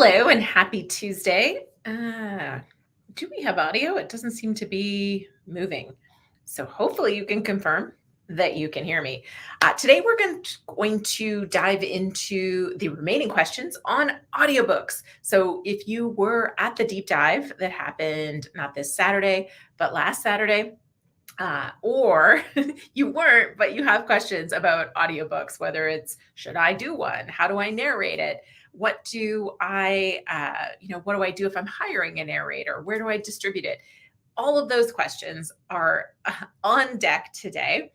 Hello and happy Tuesday. Do we have audio? It doesn't seem to be moving. So hopefully you can confirm that you can hear me. Today we're going to dive into the remaining questions on audiobooks. So if you were at the deep dive that happened not this Saturday, but last Saturday, or you weren't, but you have questions about audiobooks, whether it's should I do one? How do I narrate it? What do what do I do if I'm hiring a narrator? Where do I distribute it? All of those questions are on deck today.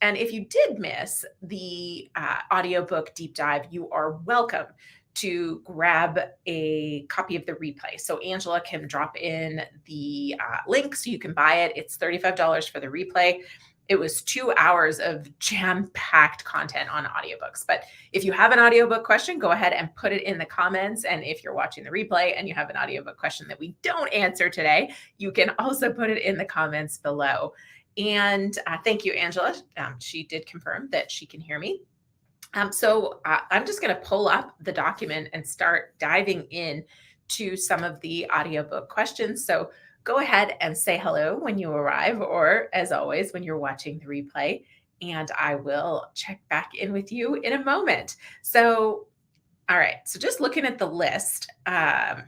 And if you did miss the audiobook deep dive, you are welcome to grab a copy of the replay. So Angela can drop in the link so you can buy it. It's $35 for the replay. It was 2 hours of jam-packed content on audiobooks. But if you have an audiobook question, go ahead and put it in the comments. And if you're watching the replay and you have an audiobook question that we don't answer today, you can also put it in the comments below. And thank you, Angela. She did confirm that she can hear me. So I'm just going to pull up the document and start diving in to some of the audiobook questions. So go ahead and say hello when you arrive, or as always, when you're watching the replay, and I will check back in with you in a moment. So, all right. So just looking at the list, there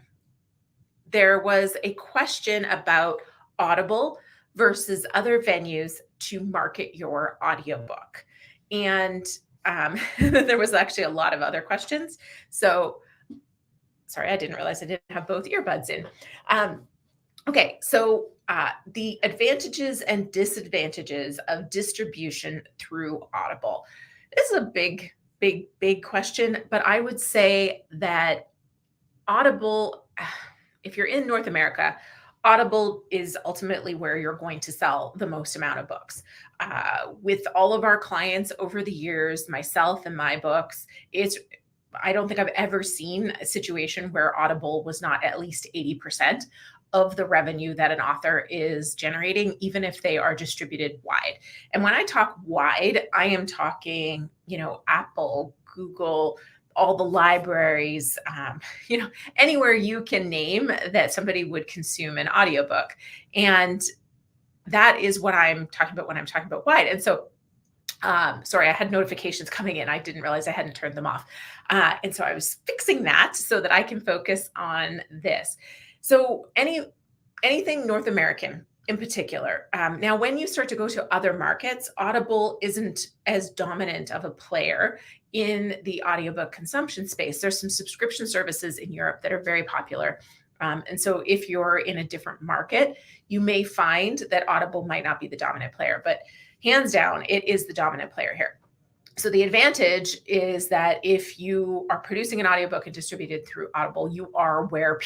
was a question about Audible versus other venues to market your audiobook. And there was actually a lot of other questions. So sorry, I didn't realize I didn't have both earbuds in. Okay, so the advantages and disadvantages of distribution through Audible. This is a big question, but I would say that Audible, if you're in North America, Audible is ultimately where you're going to sell the most amount of books. With all of our clients over the years, myself and my books, I don't think I've ever seen a situation where Audible was not at least 80% of the revenue that an author is generating, even if they are distributed wide. And when I talk wide, I am talking, Apple, Google, all the libraries, anywhere you can name that somebody would consume an audiobook. And that is what I'm talking about when I'm talking about wide. And so, sorry, I had notifications coming in. I didn't realize I hadn't turned them off. And so I was fixing that so that I can focus on this. So anything North American in particular. Now, when you start to go to other markets, Audible isn't as dominant of a player in the audiobook consumption space. There's some subscription services in Europe that are very popular. And so if you're in a different market, you may find that Audible might not be the dominant player, but hands down, it is the dominant player here. So the advantage is that if you are producing an audiobook and distributed through Audible, you are where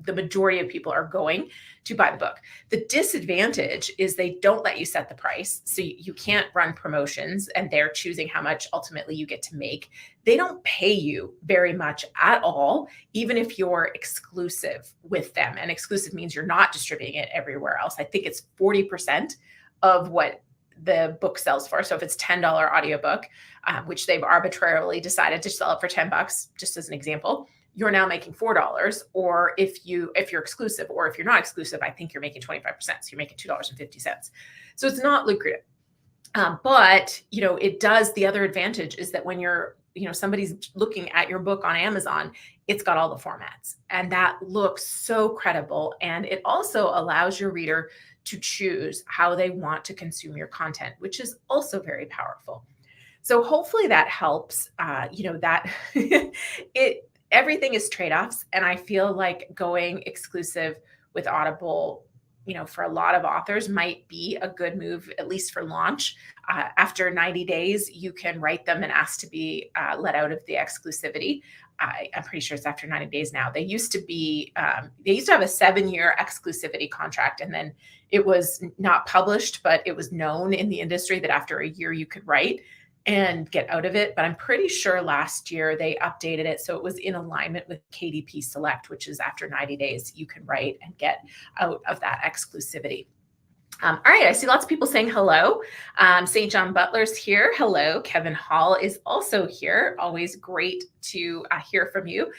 the majority of people are going to buy the book. The disadvantage is they don't let you set the price. So you can't run promotions, and they're choosing how much ultimately you get to make. They don't pay you very much at all, even if you're exclusive with them. And exclusive means you're not distributing it everywhere else. I think it's 40% of what the book sells for. So if it's $10 audiobook, which they've arbitrarily decided to sell it for $10, just as an example, you're now making $4. Or if you're exclusive, or if you're not exclusive, I think you're making 25%. So you're making $2.50. So it's not lucrative. But it does. The other advantage is that when somebody's looking at your book on Amazon, it's got all the formats, and that looks so credible. And it also allows your reader to choose how they want to consume your content, which is also very powerful. So hopefully that helps. Everything is trade-offs. And I feel like going exclusive with Audible, for a lot of authors might be a good move, at least for launch. After 90 days, you can write them and ask to be let out of the exclusivity. I'm pretty sure it's after 90 days now. They used to have a 7-year exclusivity contract, and then it was not published, but it was known in the industry that after a year you could write and get out of it. But I'm pretty sure last year they updated it so it was in alignment with KDP Select, which is after 90 days you can write and get out of that exclusivity. All right, I see lots of people saying hello. St. John Butler's here. Hello. Kevin Hall is also here. Always great to hear from you.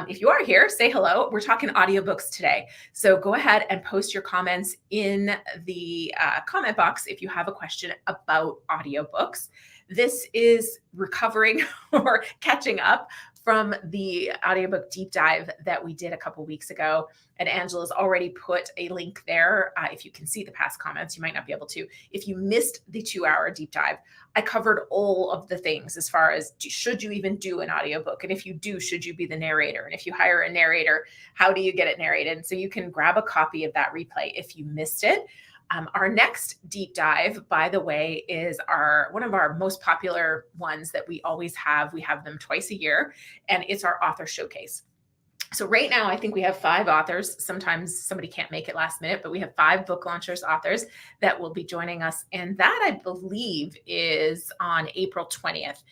If you are here, say hello. We're talking audiobooks today. So go ahead and post your comments in the comment box if you have a question about audiobooks. This is recovering or catching up from the audiobook deep dive that we did a couple weeks ago. And Angela's already put a link there. If you can see the past comments, you might not be able to. If you missed the 2-hour deep dive, I covered all of the things as far as should you even do an audiobook? And if you do, should you be the narrator? And if you hire a narrator, how do you get it narrated? So you can grab a copy of that replay if you missed it. Our next deep dive, by the way, is one of our most popular ones that we always have. We have them twice a year, and it's our author showcase. So right now, I think we have 5 authors. Sometimes somebody can't make it last minute, but we have 5 book launchers authors that will be joining us. And that, I believe, is on April 20th.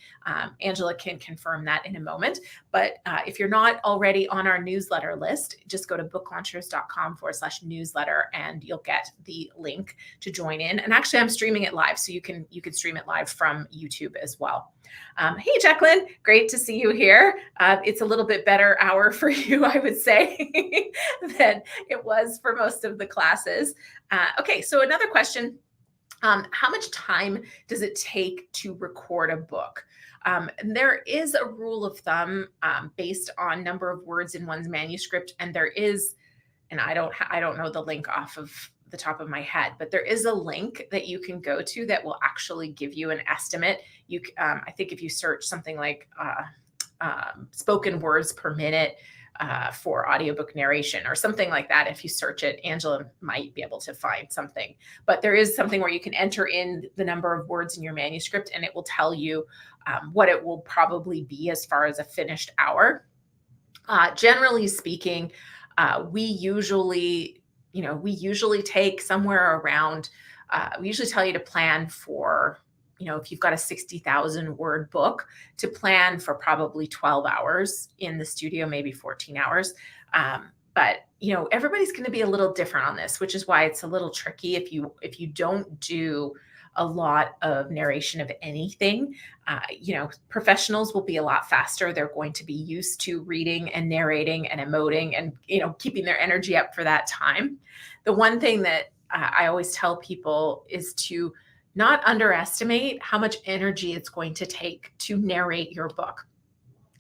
Angela can confirm that in a moment. But if you're not already on our newsletter list, just go to booklaunchers.com/newsletter and you'll get the link to join in. And actually, I'm streaming it live, so you can stream it live from YouTube as well. Hey, Jacqueline, great to see you here. It's a little bit better hour for you, I would say, than it was for most of the classes. Okay, so another question. How much time does it take to record a book? There is a rule of thumb based on number of words in one's manuscript, and there is, and I don't know the link off of the top of my head, but there is a link that you can go to that will actually give you an estimate. I think if you search something like spoken words per minute for audiobook narration or something like that, if you search it, Angela might be able to find something. But there is something where you can enter in the number of words in your manuscript, and it will tell you what it will probably be as far as a finished hour. Generally speaking, we usually take somewhere around, we usually tell you to plan for, if you've got a 60,000 word book, to plan for probably 12 hours in the studio, maybe 14 hours. But everybody's going to be a little different on this, which is why it's a little tricky if you don't do a lot of narration of anything. Professionals will be a lot faster. They're going to be used to reading and narrating and emoting and, keeping their energy up for that time. The one thing that I always tell people is to not underestimate how much energy it's going to take to narrate your book.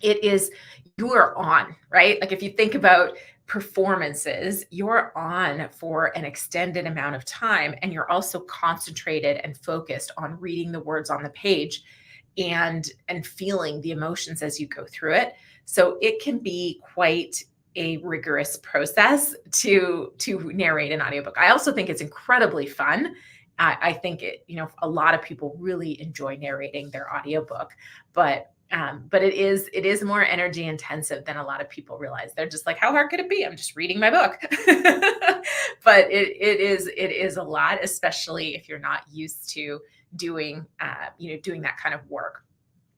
You are on, right? Like if you think about performances, you're on for an extended amount of time, and you're also concentrated and focused on reading the words on the page and feeling the emotions as you go through it. So it can be quite a rigorous process to narrate an audiobook. I also think it's incredibly fun. I think a lot of people really enjoy narrating their audiobook, but it is more energy intensive than a lot of people realize. They're just like, how hard could it be? I'm just reading my book. But it is a lot, especially if you're not used to doing that kind of work.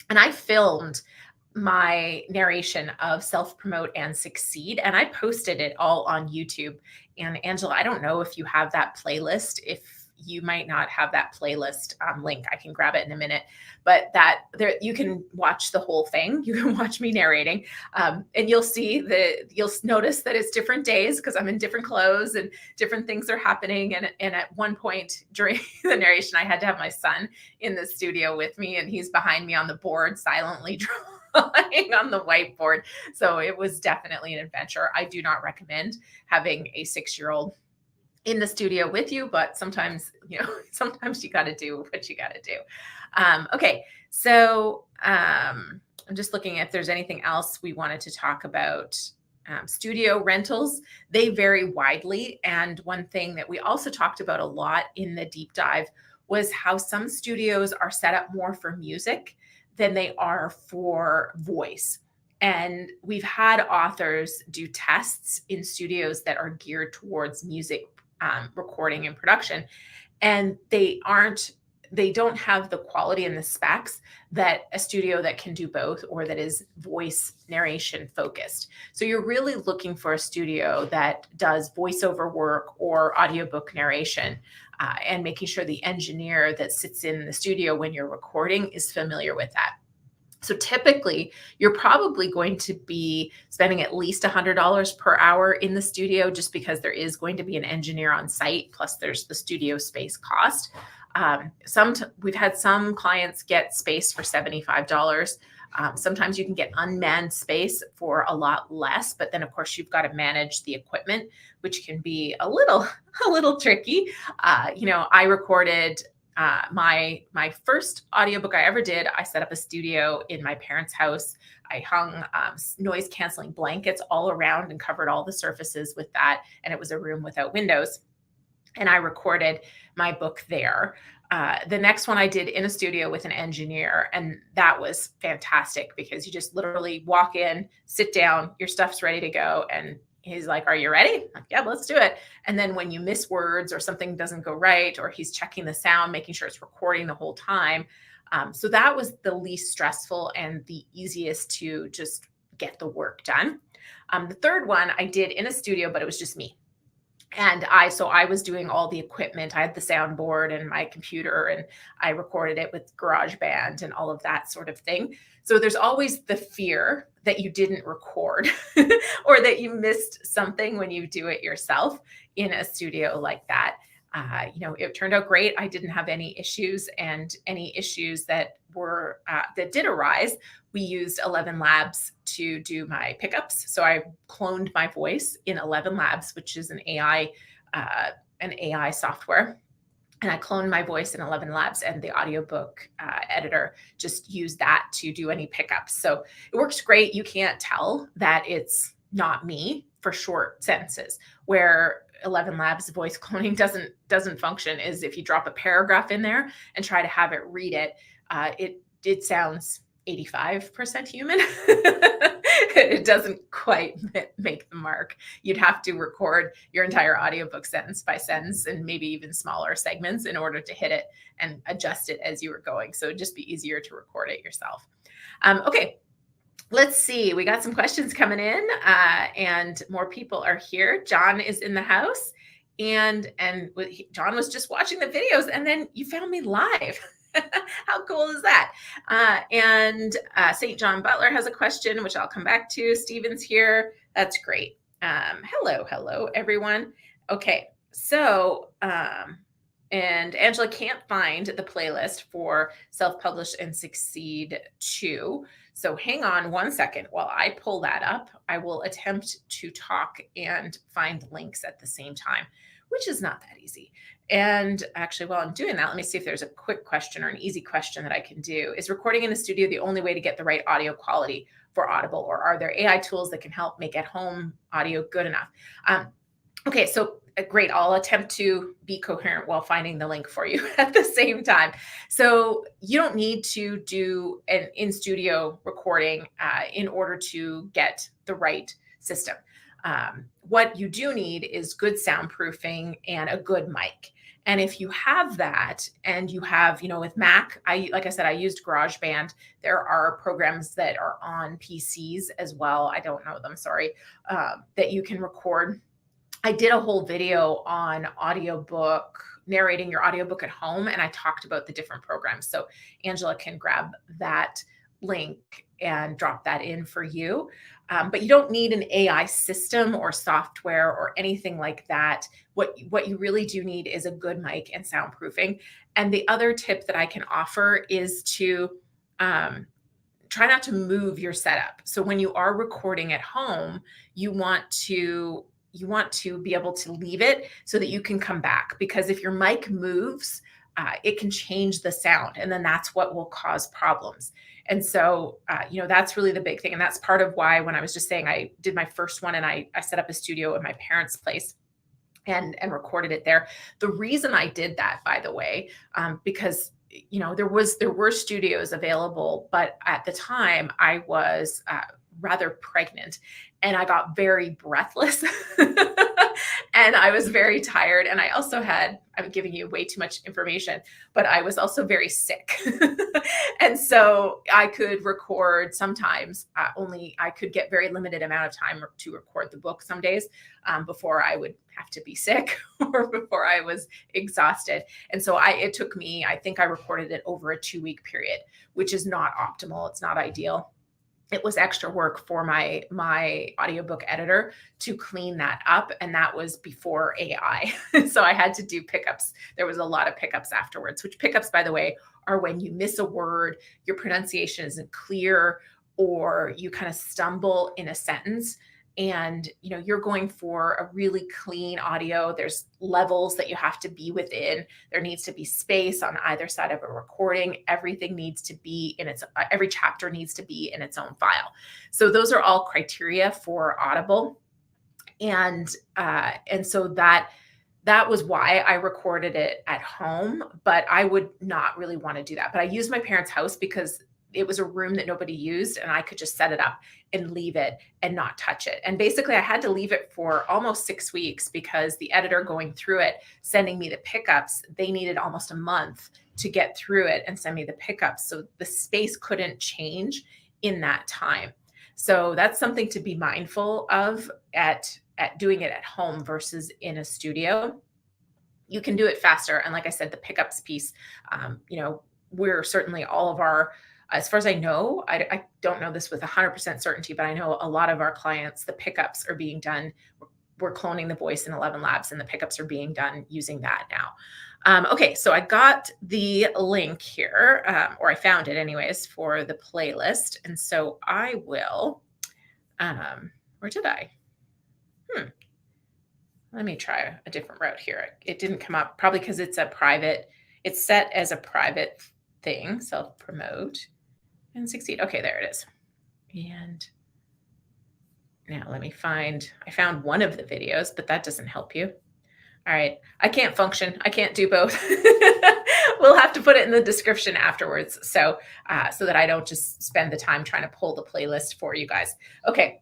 And I filmed my narration of Self Promote and Succeed, and I posted it all on YouTube. And Angela, I don't know if you have that playlist. If you might not have that playlist link, I can grab it in a minute, but you can watch the whole thing. You can watch me narrating, and you'll notice that it's different days because I'm in different clothes and different things are happening. And at one point during the narration, I had to have my son in the studio with me, and he's behind me on the board silently drawing on the whiteboard. So it was definitely an adventure. I do not recommend having a 6-year-old in the studio with you, but sometimes you got to do what you got to do. Okay. So I'm just looking if there's anything else we wanted to talk about. Studio rentals, they vary widely. And one thing that we also talked about a lot in the deep dive was how some studios are set up more for music than they are for voice. And we've had authors do tests in studios that are geared towards music recording and production, and they aren't they don't have the quality and the specs that a studio that can do both or that is voice narration focused. So you're really looking for a studio that does voiceover work or audiobook narration, and making sure the engineer that sits in the studio when you're recording is familiar with that. So typically, you're probably going to be spending at least $100 per hour in the studio, just because there is going to be an engineer on site, plus there's the studio space cost. We've had some clients get space for $75. Sometimes you can get unmanned space for a lot less, but then of course you've got to manage the equipment, which can be a little tricky. I recorded my first audiobook I ever did. I set up a studio in my parents' house. I hung noise canceling blankets all around and covered all the surfaces with that. And it was a room without windows. And I recorded my book there. The next one I did in a studio with an engineer, and that was fantastic because you just literally walk in, sit down, your stuff's ready to go, and he's like, "Are you ready?" I'm like, "Yeah, let's do it." And then when you miss words or something doesn't go right, or he's checking the sound, making sure it's recording the whole time. So that was the least stressful and the easiest to just get the work done. The third one I did in a studio, but it was just me. And I was doing all the equipment. I had the soundboard and my computer, and I recorded it with GarageBand and all of that sort of thing. So there's always the fear that you didn't record or that you missed something when you do it yourself in a studio like that. It turned out great. I didn't have any issues, and any issues that did arise, we used 11 Labs to do my pickups. So I cloned my voice in 11 Labs, which is an AI software. And I cloned my voice in 11 Labs, and the audiobook editor just used that to do any pickups. So it works great. You can't tell that it's not me for short sentences. Where 11 Labs voice cloning doesn't function is if you drop a paragraph in there and try to have it read it, it sounds 85% human. It doesn't quite make the mark. You'd have to record your entire audiobook sentence by sentence, and maybe even smaller segments, in order to hit it and adjust it as you were going. So it'd just be easier to record it yourself. Okay. Let's see. We got some questions coming in, and more people are here. John is in the house, and John was just watching the videos, and then you found me live. How cool is that? And St. John Butler has a question, which I'll come back to. Stephen's here. That's great. Hello, everyone. Okay, so and Angela can't find the playlist for Self-Publish and Succeed 2. So hang on one second while I pull that up. I will attempt to talk and find links at the same time, which is not that easy. And actually, while I'm doing that, let me see if there's a quick question or an easy question that I can do. Is recording in a studio the only way to get the right audio quality for Audible, or are there AI tools that can help make at-home audio good enough? Okay, so great. I'll attempt to be coherent while finding the link for you at the same time. So you don't need to do an in-studio recording in order to get the right system. What you do need is good soundproofing and a good mic. And if you have that, and you have, with Mac, like I said, I used GarageBand. There are programs that are on PCs as well. I don't know them, sorry, that you can record. I did a whole video on audiobook, narrating your audiobook at home, and I talked about the different programs. So Angela can grab that link and drop that in for you. But you don't need an AI system or software or anything like that. What you really do need is a good mic and soundproofing. And the other tip that I can offer is to try not to move your setup. So when you are recording at home, you want to be able to leave it so that you can come back, because if your mic moves, it can change the sound, and then that's what will cause problems. And so, that's really the big thing. And that's part of why, when I was just saying I did my first one and I set up a studio at my parents' place and recorded it there. The reason I did that, by the way, because there were studios available, but at the time I was rather pregnant, and I got very breathless and I was very tired. And I also had, I'm giving you way too much information, but I was also very sick. And so I could record sometimes, only I could get very limited amount of time to record the book some days before I would have to be sick or before I was exhausted. And so it took me, I think I recorded it over a 2-week period, which is not optimal. It's not ideal. It was extra work for my audiobook editor to clean that up. And that was before AI. So I had to do pickups. There was a lot of pickups afterwards, which pickups, by the way, are when you miss a word, your pronunciation isn't clear, or you kind of stumble in a sentence. And you're going for a really clean audio. There's levels that you have to be within. There needs to be space on either side of a recording. Everything needs to be in every chapter needs to be in its own file. So those are all criteria for Audible. And so that was why I recorded it at home, but I would not really want to do that. But I used my parents' house because it was a room that nobody used, and I could just set it up and leave it and not touch it. And basically I had to leave it for almost 6 weeks because the editor going through it, sending me the pickups, they needed almost a month to get through it and send me the pickups. So the space couldn't change in that time. So that's something to be mindful of at doing it at home versus in a studio. You can do it faster. And like I said, the pickups piece, we're certainly all of our, as far as I know, I don't know this with 100% certainty, but I know a lot of our clients, the pickups are being done. We're cloning the voice in 11 Labs, and the pickups are being done using that now. Okay, so I got the link here, or I found it anyways, for the playlist. And so I will, where did I? Let me try a different route here. It didn't come up, probably because it's set as a private thing, self-promote. And succeed. Okay, there it is. And now let me I found one of the videos, but that doesn't help you. All right, I can't function. I can't do both. We'll have to put it in the description afterwards. So that I don't just spend the time trying to pull the playlist for you guys. Okay.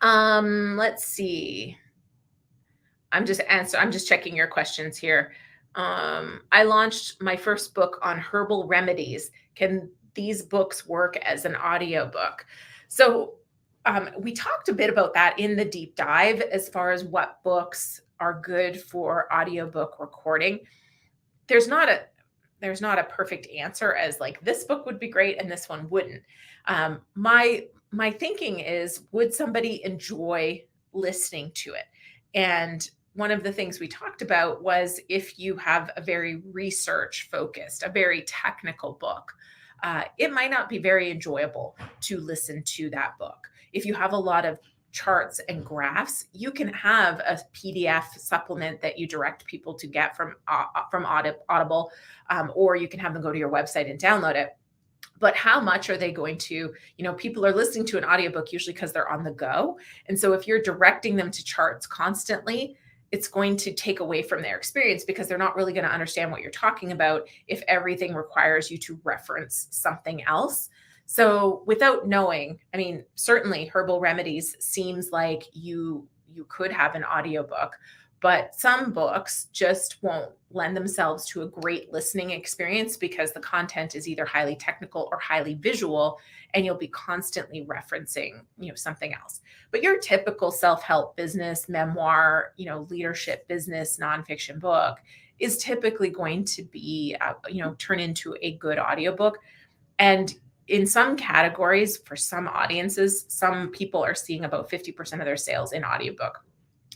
Let's see. I'm just checking your questions here. I launched my first book on herbal remedies. Can these books work as an audiobook? So we talked a bit about that in the deep dive as far as what books are good for audiobook recording. There's not a perfect answer as like this book would be great and this one wouldn't. My thinking is, would somebody enjoy listening to it? And one of the things we talked about was if you have a very research focused, a very technical book, it might not be very enjoyable to listen to that book. If you have a lot of charts and graphs, you can have a PDF supplement that you direct people to get from Audible, or you can have them go to your website and download it. But how much are they going to, people are listening to an audiobook usually because they're on the go. And so if you're directing them to charts constantly, it's going to take away from their experience because they're not really going to understand what you're talking about if everything requires you to reference something else. So without knowing, certainly herbal remedies seems like you could have an audiobook, but some books just won't lend themselves to a great listening experience because the content is either highly technical or highly visual, and you'll be constantly referencing, something else. But your typical self-help business, memoir, leadership business, nonfiction book is typically going to be, turn into a good audiobook. And in some categories, for some audiences, some people are seeing about 50% of their sales in audiobook.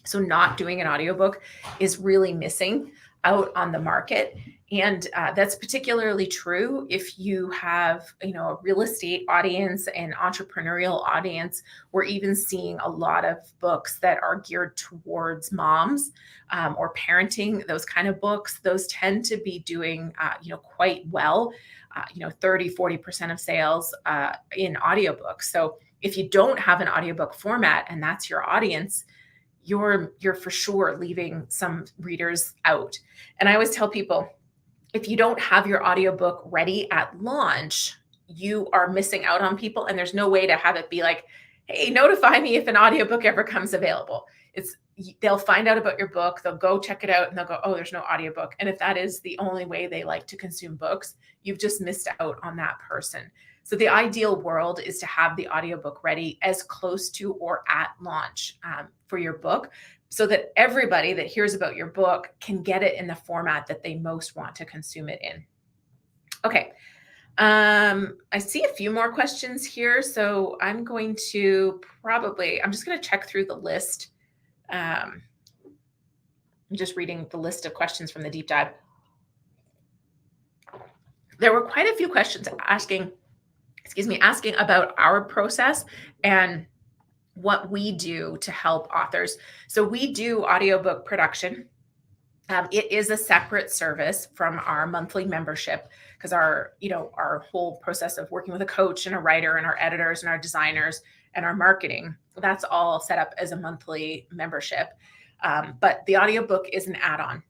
So not doing an audiobook is really missing out on the market. And that's particularly true if you have, a real estate audience and entrepreneurial audience. We're even seeing a lot of books that are geared towards moms or parenting, those kind of books. Those tend to be doing, quite well, 30-40% of sales in audiobooks. So if you don't have an audiobook format and that's your audience, you're for sure leaving some readers out. And I always tell people, if you don't have your audiobook ready at launch, you are missing out on people, and there's no way to have it be like, hey, notify me if an audiobook ever comes available. They'll find out about your book, they'll go check it out, and they'll go, oh, there's no audiobook. And if that is the only way they like to consume books, you've just missed out on that person. So the ideal world is to have the audiobook ready as close to or at launch for your book, so that everybody that hears about your book can get it in the format that they most want to consume it in. Okay. I see a few more questions here. So I'm just going to check through the list. I'm just reading the list of questions from the deep dive. There were quite a few questions asking about our process and what we do to help authors. So we do audiobook production. It is a separate service from our monthly membership, because our whole process of working with a coach and a writer and our editors and our designers and our marketing, that's all set up as a monthly membership. But the audiobook is an add-on.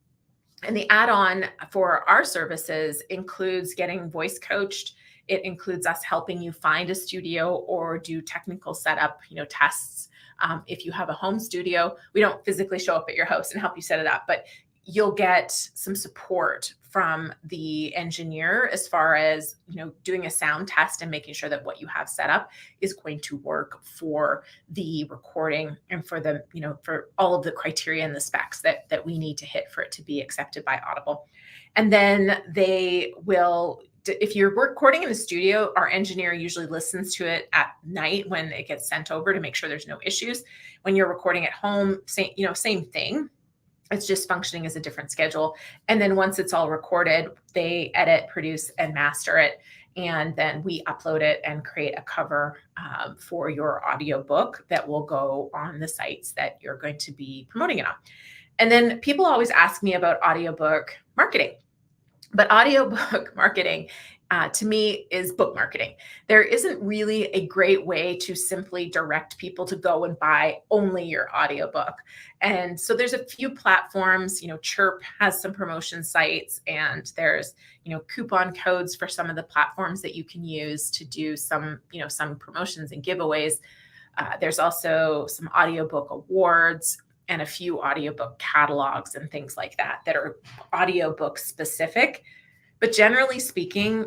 And the add-on for our services includes getting voice coached. It includes us helping you find a studio or do technical setup, tests. If you have a home studio, we don't physically show up at your house and help you set it up, but you'll get some support from the engineer as far as, doing a sound test and making sure that what you have set up is going to work for the recording and for the, for all of the criteria and the specs that we need to hit for it to be accepted by Audible. And then they will, if you're recording in the studio, our engineer usually listens to it at night when it gets sent over to make sure there's no issues. When you're recording at home, same thing. It's just functioning as a different schedule. And then once it's all recorded, they edit, produce, and master it. And then we upload it and create a cover for your audiobook that will go on the sites that you're going to be promoting it on. And then people always ask me about audiobook marketing. But audiobook marketing, to me, is book marketing. There isn't really a great way to simply direct people to go and buy only your audiobook. And so there's a few platforms, Chirp has some promotion sites, and there's, coupon codes for some of the platforms that you can use to do some promotions and giveaways. There's also some audiobook awards and a few audiobook catalogs and things like that are audiobook specific. But generally speaking,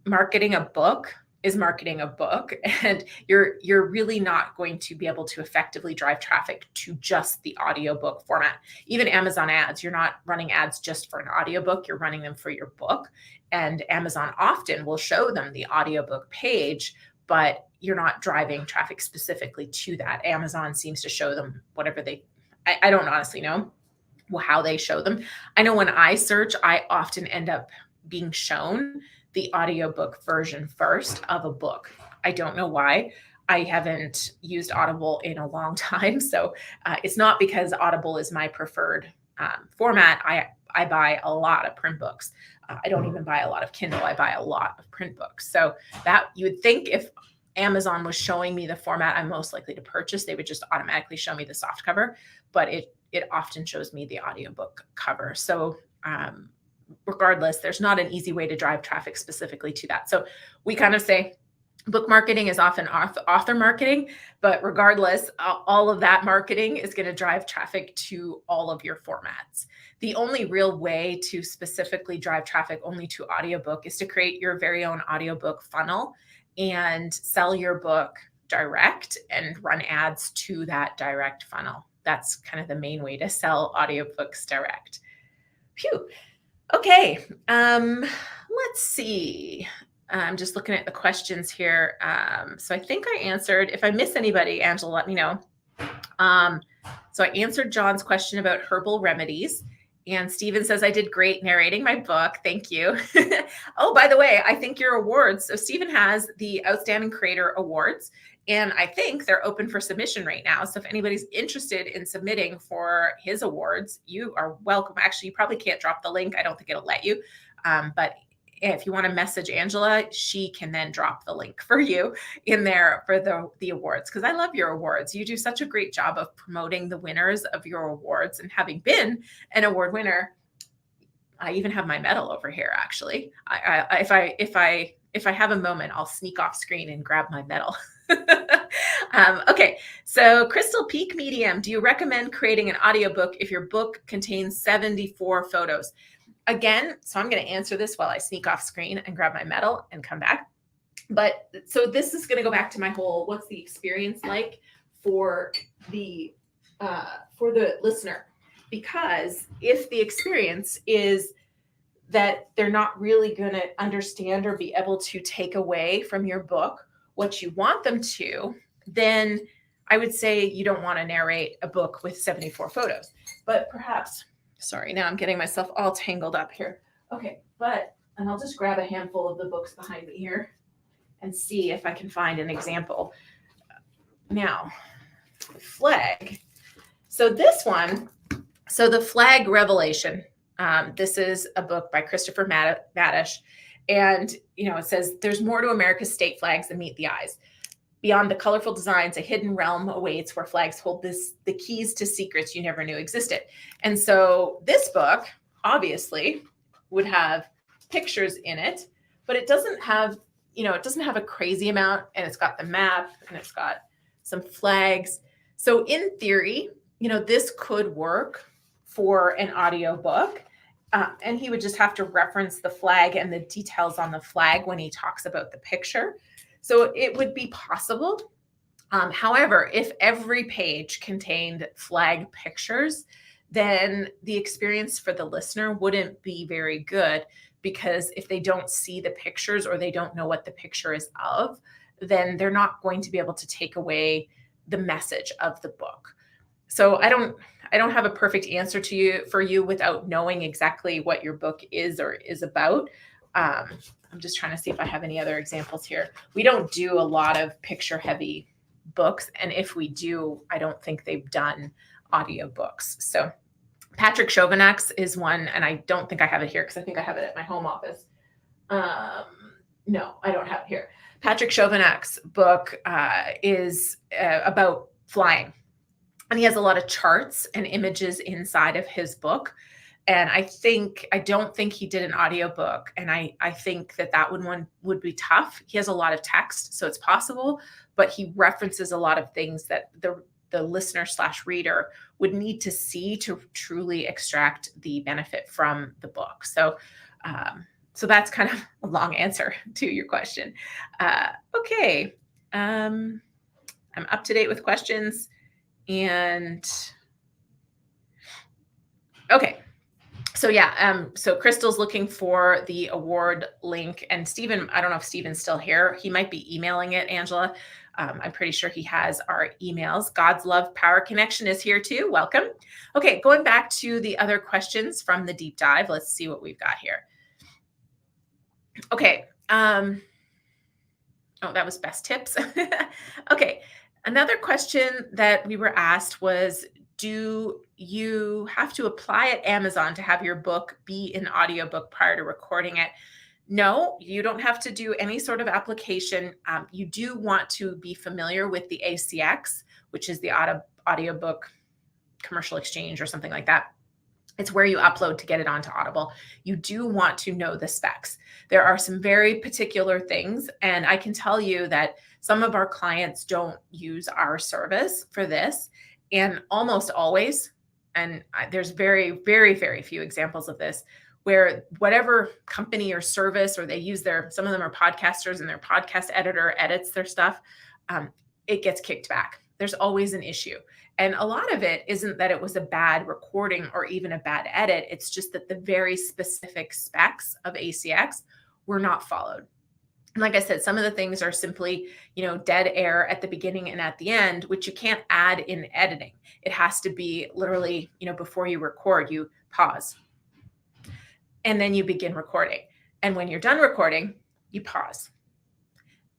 marketing a book is marketing a book, and you're really not going to be able to effectively drive traffic to just the audiobook format. Even Amazon ads, you're not running ads just for an audiobook, you're running them for your book. And Amazon often will show them the audiobook page, but you're not driving traffic specifically to that. Amazon seems to show them whatever I don't honestly know how they show them. I know when I search, I often end up being shown the audiobook version first of a book. I don't know why. I haven't used Audible in a long time. So it's not because Audible is my preferred format. I buy a lot of print books. I don't even buy a lot of Kindle. I buy a lot of print books. So that you would think if Amazon was showing me the format I'm most likely to purchase, they would just automatically show me the soft cover, but it often shows me the audiobook cover. So regardless, there's not an easy way to drive traffic specifically to that. So we kind of say book marketing is often author marketing, but regardless, all of that marketing is going to drive traffic to all of your formats. The only real way to specifically drive traffic only to audiobook is to create your very own audiobook funnel and sell your book direct and run ads to that direct funnel. That's kind of the main way to sell audiobooks direct. Phew. Okay. Let's see. I'm just looking at the questions here. So I think I answered. If I miss anybody, Angela, let me know. So I answered John's question about herbal remedies. And Stephen says, I did great narrating my book. Thank you. Oh, by the way, I think your awards. So Stephen has the Outstanding Creator Awards, and I think they're open for submission right now. So if anybody's interested in submitting for his awards, you are welcome. Actually, you probably can't drop the link. I don't think it'll let you. But if you want to message Angela, she can then drop the link for you in there for the awards, because I love your awards. You do such a great job of promoting the winners of your awards, and having been an award winner, I even have my medal over here. Actually, if I if I have a moment, I'll sneak off screen and grab my medal. Okay, so Crystal Peak Medium, do you recommend creating an audiobook if your book contains 74 photos? Again, so I'm going to answer this while I sneak off screen and grab my medal and come back. But so this is going to go back to my whole, what's the experience like for the listener? Because if the experience is that they're not really going to understand or be able to take away from your book what you want them to, then I would say you don't want to narrate a book with 74 photos. But perhaps, sorry, now I'm getting myself all tangled up here. Okay, and I'll just grab a handful of the books behind me here and see if I can find an example. Now, Flag. So this one, so the Flag Revelation. This is a book by Christopher Madish. And, it says, there's more to America's state flags than meet the eyes. Beyond the colorful designs, a hidden realm awaits where flags hold the keys to secrets you never knew existed. And so this book, obviously, would have pictures in it, but it doesn't have, it doesn't have a crazy amount, and it's got the map and it's got some flags. So in theory, this could work for an audiobook. And he would just have to reference the flag and the details on the flag when he talks about the picture. So it would be possible. However, if every page contained flag pictures, then the experience for the listener wouldn't be very good, because if they don't see the pictures or they don't know what the picture is of, then they're not going to be able to take away the message of the book. So I don't have a perfect answer for you without knowing exactly what your book is or is about. I'm just trying to see if I have any other examples here. We don't do a lot of picture heavy books. And if we do, I don't think they've done audiobooks. So Patrick Chauvinac's is one, and I don't think I have it here because I think I have it at my home office. No, I don't have it here. Patrick Chauvinac's book is about flying. And he has a lot of charts and images inside of his book. And I don't think he did an audiobook. And I think that one would be tough. He has a lot of text, so it's possible, but he references a lot of things that the listener/reader would need to see to truly extract the benefit from the book. So that's kind of a long answer to your question. Okay. I'm up to date with questions. And okay. So yeah, so Crystal's looking for the award link, and Stephen, I don't know if Stephen's still here. He might be emailing it, Angela. I'm pretty sure he has our emails. God's Love Power Connection is here too. Welcome. Okay, going back to the other questions from the deep dive. Let's see what we've got here. Okay. Oh, that was best tips. Okay. Another question that we were asked was, do you have to apply at Amazon to have your book be an audiobook prior to recording it? No, you don't have to do any sort of application. You do want to be familiar with the ACX, which is the Audiobook Commercial Exchange or something like that. It's where you upload to get it onto Audible. You do want to know the specs. There are some very particular things, and I can tell you that some of our clients don't use our service for this, and almost always, and there's very, very, very few examples of this, where whatever company or service, or they use some of them are podcasters and their podcast editor edits their stuff, it gets kicked back. There's always an issue. And a lot of it isn't that it was a bad recording or even a bad edit. It's just that the very specific specs of ACX were not followed. And like I said, some of the things are simply, dead air at the beginning and at the end, which you can't add in editing. It has to be literally, before you record, you pause and then you begin recording. And when you're done recording, you pause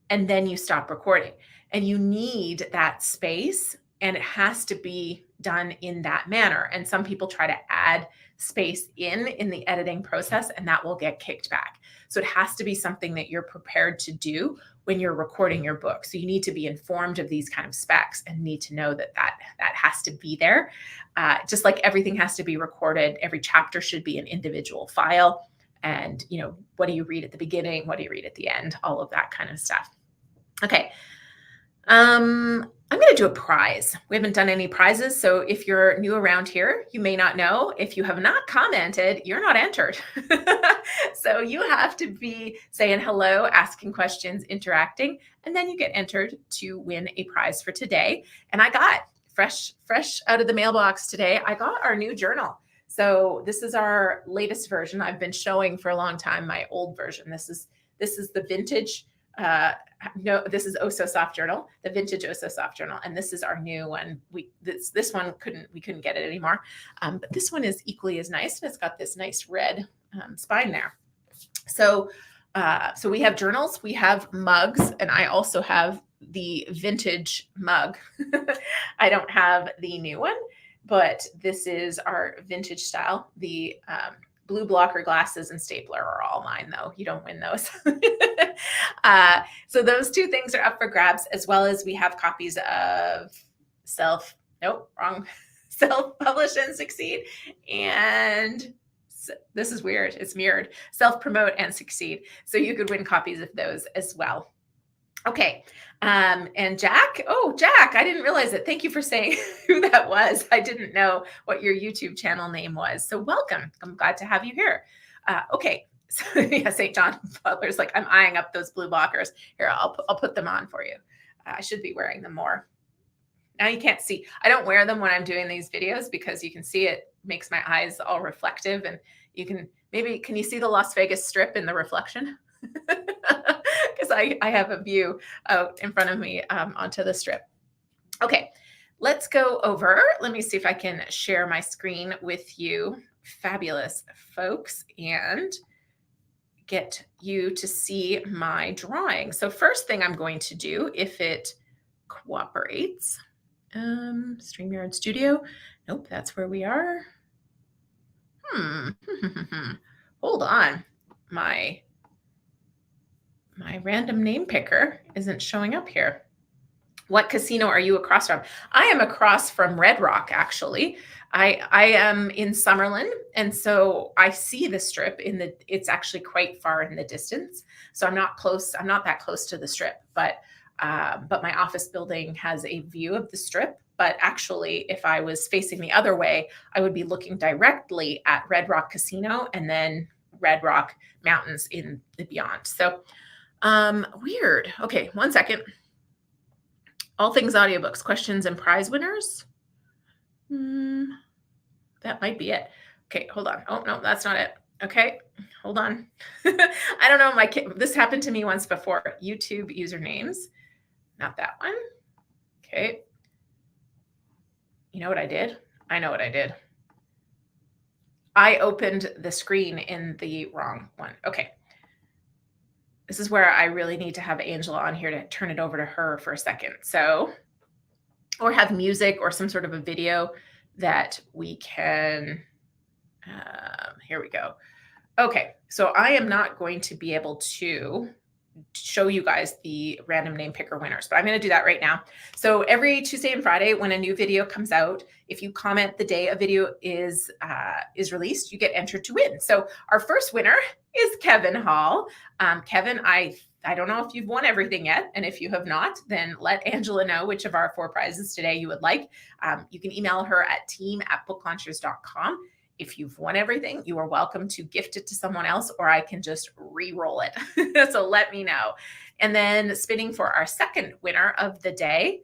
and then you stop recording. And you need that space, and it has to be done in that manner. And some people try to add space in the editing process, and that will get kicked back. So it has to be something that you're prepared to do when you're recording your book. So you need to be informed of these kind of specs and need to know that has to be there. Just like everything has to be recorded, every chapter should be an individual file. and, what do you read at the beginning? What do you read at the end? All of that kind of stuff. Okay. I'm going to do a prize. We haven't done any prizes. So if you're new around here, you may not know. If you have not commented, you're not entered. So you have to be saying hello, asking questions, interacting, and then you get entered to win a prize for today. And I got fresh out of the mailbox today, I got our new journal. So this is our latest version. I've been showing for a long time my old version. This is the vintage no, this is Oh So Soft Journal, the vintage Oh So Soft Journal, and this is our new one. This one we couldn't get it anymore, but this one is equally as nice, and it's got this nice red spine there. So we have journals, we have mugs, and I also have the vintage mug. I don't have the new one, but this is our vintage style. The blue blocker glasses and stapler are all mine, though. You don't win those. So those two things are up for grabs, as well as we have copies of Self-Publish and Succeed. And this is weird. It's mirrored. Self-Promote and Succeed. So you could win copies of those as well. Okay. And Jack, I didn't realize it. Thank you for saying who that was. I didn't know what your YouTube channel name was. So welcome. I'm glad to have you here. Okay. So yeah, St. John Butler's like, I'm eyeing up those blue blockers. Here, I'll put them on for you. I should be wearing them more. Now you can't see. I don't wear them when I'm doing these videos because you can see it makes my eyes all reflective, and can you see the Las Vegas Strip in the reflection? Because I have a view out in front of me onto the Strip. Okay, let's go over. Let me see if I can share my screen with you, fabulous folks, and get you to see my drawing. So first thing I'm going to do, if it cooperates, StreamYard Studio. Nope, that's where we are. Hold on. My random name picker isn't showing up here. What casino are you across from? I am across from Red Rock, actually. I am in Summerlin, and so I see the Strip it's actually quite far in the distance. So I'm not that close to the Strip, but my office building has a view of the Strip. But actually, if I was facing the other way, I would be looking directly at Red Rock Casino and then Red Rock Mountains in the beyond. So weird. Okay, one second. All things audiobooks, questions and prize winners. That might be it. Okay, hold on. Oh, no, that's not it. Okay, hold on. I don't know. This happened to me once before. YouTube usernames. Not that one. Okay. You know what I did? I know what I did. I opened the screen in the wrong one. Okay. This is where I really need to have Angela on here to turn it over to her for a second. So, or have music or some sort of a video that we can, here we go. Okay, so I am not going to be able to show you guys the random name picker winners, but I'm going to do that right now. So every Tuesday and Friday when a new video comes out, if you comment the day a video is released, you get entered to win. So our first winner is Kevin Hall. Kevin, I don't know if you've won everything yet, and if you have not, then let Angela know which of our 4 prizes today you would like. You can email her at team@booklaunchers.com. If you've won everything, you are welcome to gift it to someone else, or I can just re-roll it. So let me know. And then spinning for our second winner of the day,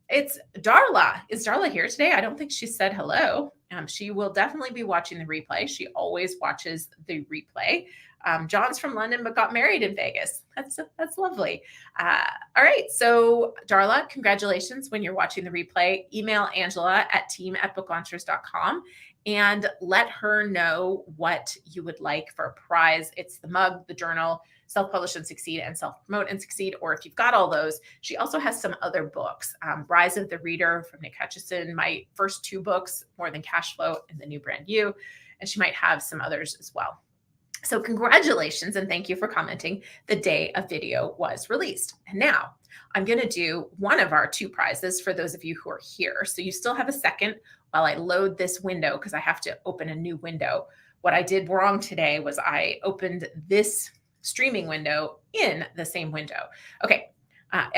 it's Darla. Is Darla here today? I don't think she said hello. She will definitely be watching the replay. She always watches the replay. John's from London, but got married in Vegas. That's lovely. All right. So Darla, congratulations when you're watching the replay. Email Angela at team@booklaunchers.com and let her know what you would like for a prize. It's the mug, the journal, Self-Publish and Succeed, and Self-Promote and Succeed. Or if you've got all those, she also has some other books. Rise of the Reader from Nick Hutchison, my first 2 books, More Than Cash Flow and The New Brand You. And she might have some others as well. So congratulations and thank you for commenting the day a video was released. And now I'm going to do one of our 2 prizes for those of you who are here. So you still have a second while I load this window because I have to open a new window. What I did wrong today was I opened this streaming window in the same window. Okay, I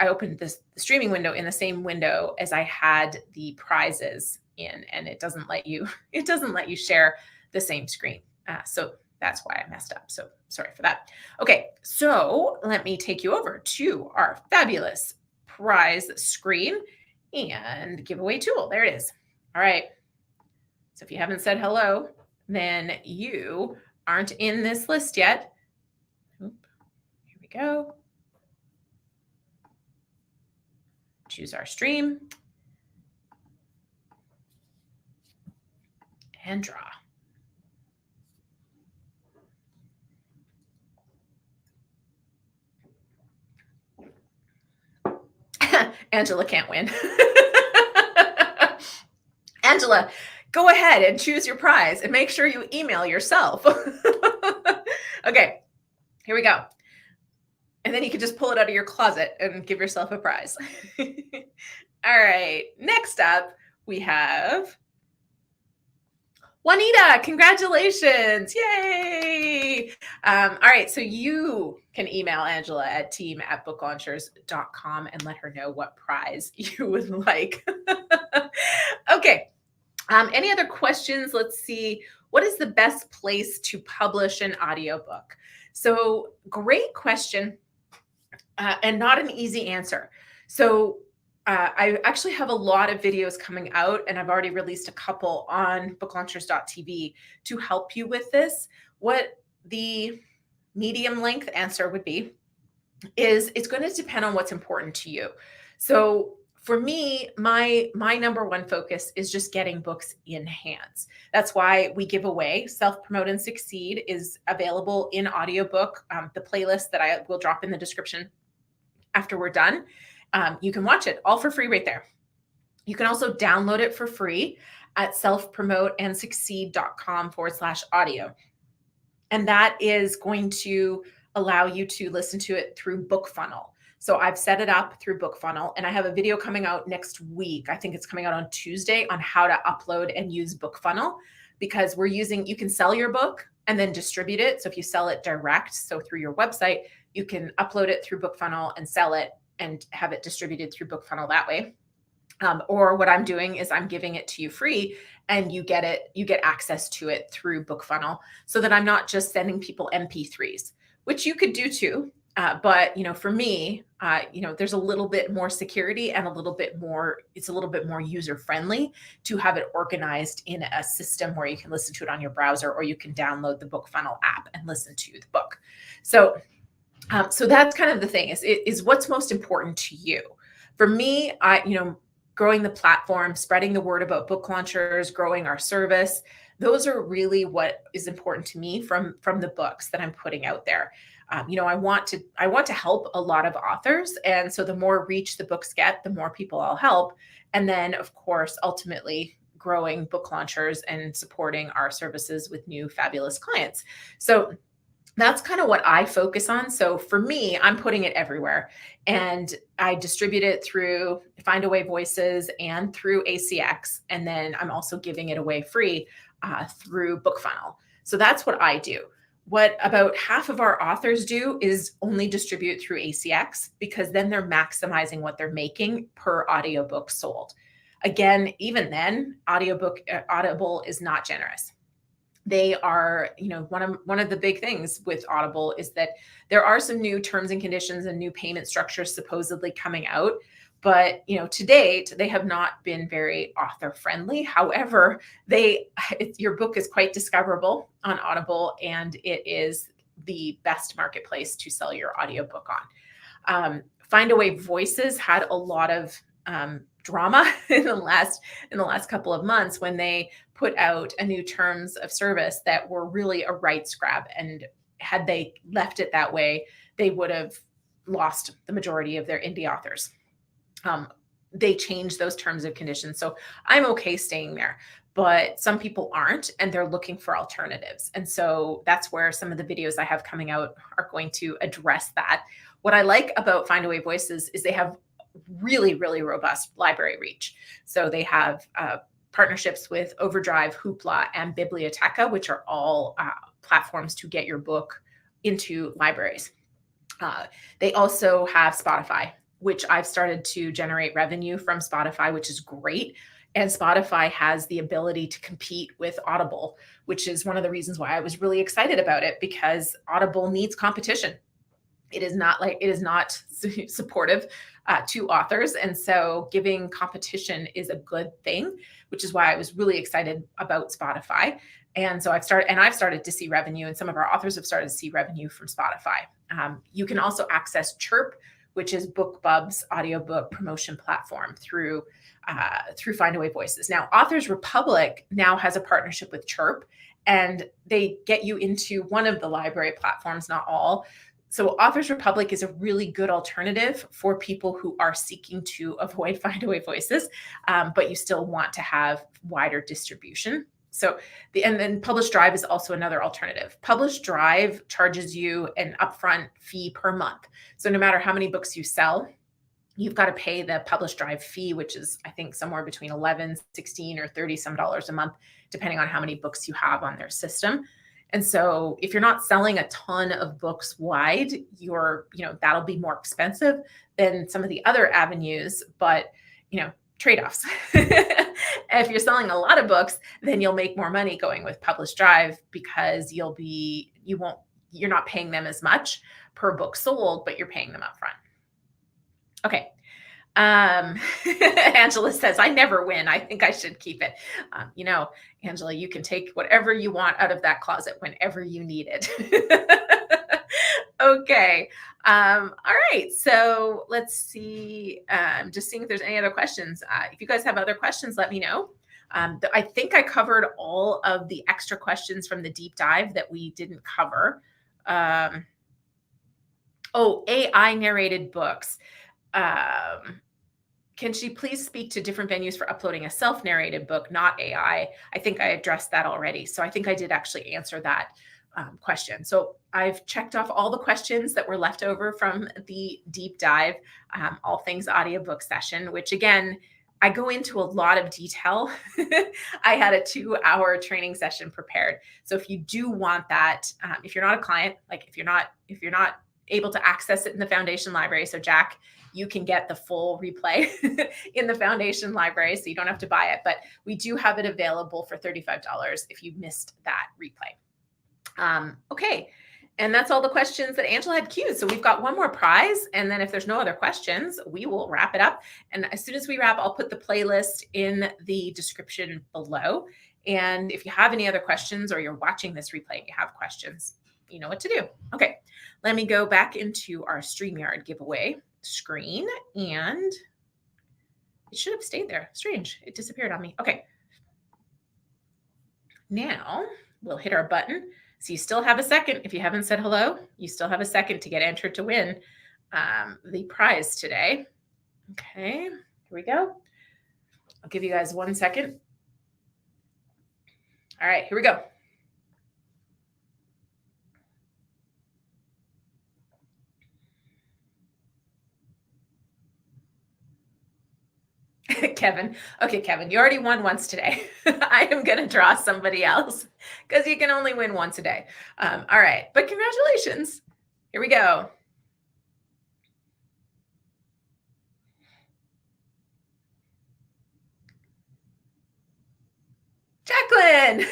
opened this the streaming window in the same window as I had the prizes in, and it doesn't let you it doesn't let you share the same screen. So that's why I messed up. So sorry for that. Okay, so let me take you over to our fabulous prize screen and giveaway tool. There it is. All right. So if you haven't said hello, then you aren't in this list yet. Oop, here we go. Choose our stream and draw. Angela can't win. Angela, go ahead and choose your prize and make sure you email yourself. Okay, here we go. And then you can just pull it out of your closet and give yourself a prize. All right, next up we have Juanita. Congratulations. Yay. All right, so you can email Angela at team@booklaunchers.com and let her know what prize you would like. Okay. Any other questions? Let's see. What is the best place to publish an audiobook? So, great question, and not an easy answer. So, I actually have a lot of videos coming out, and I've already released a couple on booklaunchers.tv to help you with this. What the medium length answer would be is it's going to depend on what's important to you. So for me, my number one focus is just getting books in hands. That's why we give away Self Promote and Succeed is available in audiobook. The playlist that I will drop in the description after we're done. You can watch it all for free right there. You can also download it for free at selfpromoteandsucceed.com/audio. And that is going to allow you to listen to it through BookFunnel. So I've set it up through BookFunnel, and I have a video coming out next week. I think it's coming out on Tuesday on how to upload and use BookFunnel, because you can sell your book and then distribute it. So if you sell it direct, so through your website, you can upload it through BookFunnel and sell it and have it distributed through BookFunnel that way. Or what I'm doing is I'm giving it to you free, and you get access to it through BookFunnel, so that I'm not just sending people MP3s, which you could do too. But for me, there's a little bit more security and it's a little bit more user friendly to have it organized in a system where you can listen to it on your browser, or you can download the BookFunnel app and listen to the book. So that's kind of the thing is what's most important to you. For me, growing the platform, spreading the word about Book Launchers, growing our service, those are really what is important to me from the books that I'm putting out there. I want to help a lot of authors, and so the more reach the books get, the more people I'll help, and then of course ultimately growing Book Launchers and supporting our services with new fabulous clients. So that's kind of what I focus on. So for me, I'm putting it everywhere, and I distribute it through Findaway Voices and through ACX. And then I'm also giving it away free through BookFunnel. So that's what I do. What about half of our authors do is only distribute through ACX, because then they're maximizing what they're making per audiobook sold. Again, even then, Audible is not generous. They are, one of the big things with Audible is that there are some new terms and conditions and new payment structures supposedly coming out. But, to date, they have not been very author friendly. However, your book is quite discoverable on Audible, and it is the best marketplace to sell your audiobook on. Findaway Voices had a lot of drama in the last couple of months when they put out a new terms of service that were really a rights grab, and had they left it that way, they would have lost the majority of their indie authors. They changed those terms and conditions, so I'm okay staying there, but some people aren't, and they're looking for alternatives. And so that's where some of the videos I have coming out are going to address that. What I like about Findaway Voices is they have really, really robust library reach. So they have partnerships with Overdrive, Hoopla, and Biblioteca, which are all platforms to get your book into libraries. They also have Spotify, which I've started to generate revenue from Spotify, which is great. And Spotify has the ability to compete with Audible, which is one of the reasons why I was really excited about it, because Audible needs competition. It is not supportive to authors, and so giving competition is a good thing, which is why I was really excited about Spotify. And so I've started to see revenue, and some of our authors have started to see revenue from Spotify. You can also access Chirp, which is BookBub's audiobook promotion platform through Findaway Voices. Now, Authors Republic now has a partnership with Chirp, and they get you into one of the library platforms, not all. So Authors Republic is a really good alternative for people who are seeking to avoid Findaway Voices, but you still want to have wider distribution. So and then Publish Drive is also another alternative. Publish Drive charges you an upfront fee per month. So no matter how many books you sell, you've got to pay the Publish Drive fee, which is, I think, somewhere between $11, $16, or $30 some a month, depending on how many books you have on their system. And so if you're not selling a ton of books wide, that'll be more expensive than some of the other avenues, but trade-offs. If you're selling a lot of books, then you'll make more money going with Publish Drive, because you're not paying them as much per book sold, but you're paying them up front. Okay. Angela says, I never win. I think I should keep it. Angela, you can take whatever you want out of that closet whenever you need it. Okay. All right. So let's see. Just seeing if there's any other questions. If you guys have other questions, let me know. I think I covered all of the extra questions from the deep dive that we didn't cover. AI narrated books. Can she please speak to different venues for uploading a self-narrated book, not AI? I think I addressed that already. So I think I did actually answer that question. So I've checked off all the questions that were left over from the deep dive, all things audiobook session, which again, I go into a lot of detail. I had a 2-hour training session prepared. So if you do want that, if you're not a client, like if you're not able to access it in the Foundation Library, so Jack, you can get the full replay in the Foundation Library, so you don't have to buy it, but we do have it available for $35 if you missed that replay. Okay, and that's all the questions that Angela had queued. So we've got one more prize, and then if there's no other questions, we will wrap it up. And as soon as we wrap, I'll put the playlist in the description below. And if you have any other questions, or you're watching this replay and you have questions, you know what to do. Okay, let me go back into our StreamYard giveaway screen, and it should have stayed there. Strange, it disappeared on me. Okay, now we'll hit our button. So you still have a second. If you haven't said hello, you still have a second to get entered to win the prize today. Okay, here we go. I'll give you guys 1 second. All right, here we go. Kevin. Okay, Kevin, you already won once today. I am going to draw somebody else because you can only win once a day. All right, but congratulations. Here we go. Jacqueline.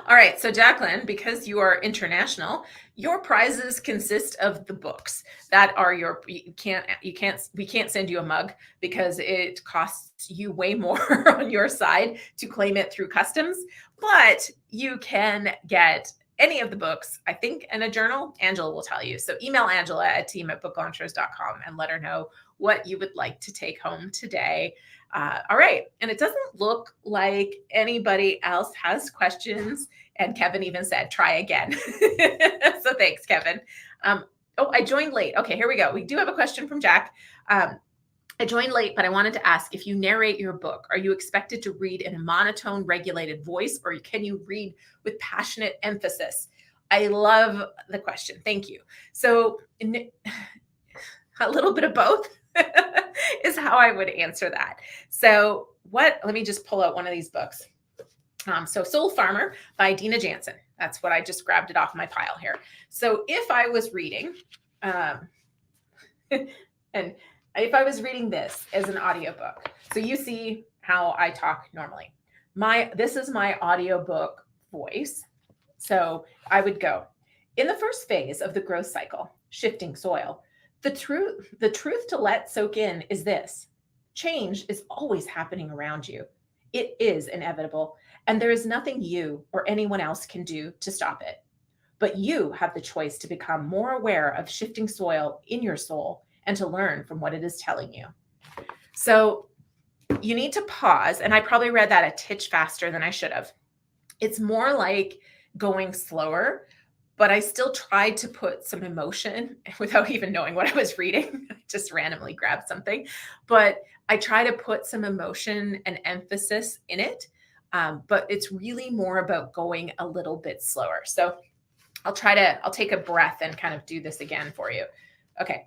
All right, so Jacqueline, because you are international, your prizes consist of the books that are we can't send you a mug because it costs you way more on your side to claim it through customs, but you can get any of the books, I think, and a journal. Angela will tell you. So email Angela at team@booklaunchers.com and let her know what you would like to take home today. All right. And it doesn't look like anybody else has questions. And Kevin even said, try again. So thanks, Kevin. I joined late. Okay, here we go. We do have a question from Jack. I joined late, but I wanted to ask, if you narrate your book, are you expected to read in a monotone regulated voice, or can you read with passionate emphasis? I love the question. Thank you. So a little bit of both is how I would answer that. So let me just pull out one of these books. So Soul Farmer by Dina Jansen. That's what I just grabbed it off my pile here. So if I was reading, and if I was reading this as an audiobook, so you see how I talk normally. This is my audiobook voice. So I would go, in the first phase of the growth cycle, shifting soil, the truth to let soak in is this: change is always happening around you. It is inevitable, and there is nothing you or anyone else can do to stop it. But you have the choice to become more aware of shifting soil in your soul and to learn from what it is telling you. So you need to pause, and I probably read that a titch faster than I should have. It's more like going slower, but I still tried to put some emotion without even knowing what I was reading. I just randomly grabbed something, but I try to put some emotion and emphasis in it. But it's really more about going a little bit slower. So I'll take a breath and kind of do this again for you. Okay.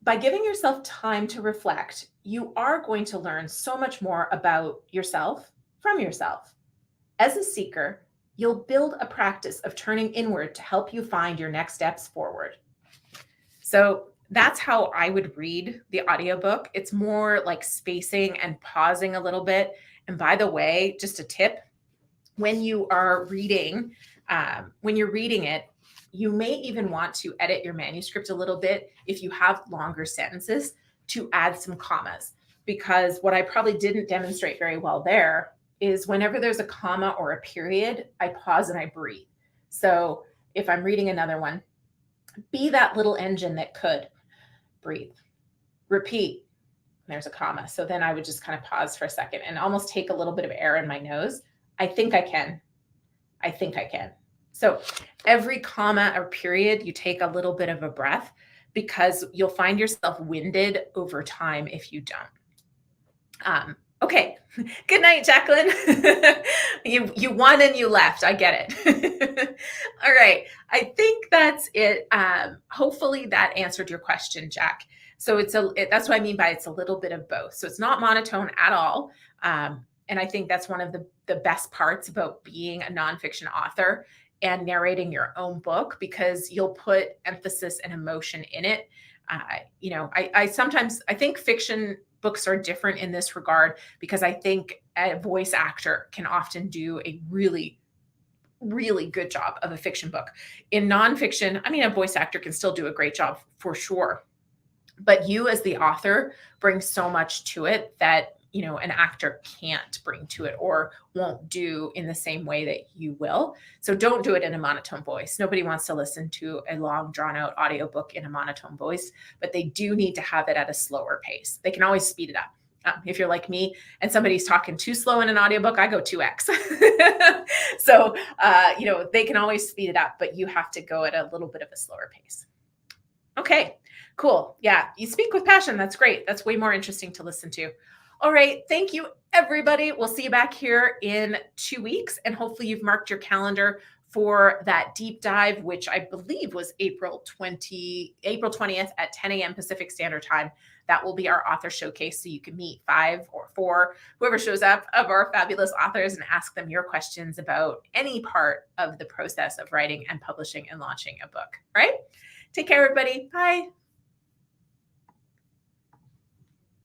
By giving yourself time to reflect, you are going to learn so much more about yourself from yourself. As a seeker, you'll build a practice of turning inward to help you find your next steps forward. So that's how I would read the audiobook. It's more like spacing and pausing a little bit. And by the way, just a tip, when you are reading, when you're reading it, you may even want to edit your manuscript a little bit if you have longer sentences to add some commas, because what I probably didn't demonstrate very well there is whenever there's a comma or a period, I pause and I breathe. So if I'm reading another one, be that little engine that could breathe, repeat, there's a comma. So then I would just kind of pause for a second and almost take a little bit of air in my nose. I think I can. So every comma or period, you take a little bit of a breath, because you'll find yourself winded over time if you don't. Okay. Good night, Jacqueline. You won and you left. I get it. All right. I think that's it. Hopefully that answered your question, Jack. So that's what I mean by it's a little bit of both. So it's not monotone at all. And I think that's one of the best parts about being a nonfiction author and narrating your own book, because you'll put emphasis and emotion in it. I think fiction books are different in this regard, because I think a voice actor can often do a really, really good job of a fiction book. In nonfiction, I mean, a voice actor can still do a great job for sure, but you as the author bring so much to it that an actor can't bring to it or won't do in the same way that you will. So don't do it in a monotone voice. Nobody wants to listen to a long, drawn out audiobook in a monotone voice, but they do need to have it at a slower pace. They can always speed it up. If you're like me and somebody's talking too slow in an audiobook, I go 2x. So, they can always speed it up, but you have to go at a little bit of a slower pace. Okay, cool. Yeah, you speak with passion. That's great. That's way more interesting to listen to. All right. Thank you, everybody. We'll see you back here in 2 weeks. And hopefully you've marked your calendar for that deep dive, which I believe was April 20th at 10 a.m. Pacific Standard Time. That will be our author showcase. So you can meet 5 or 4, whoever shows up, of our fabulous authors and ask them your questions about any part of the process of writing and publishing and launching a book. All right. Take care, everybody. Bye.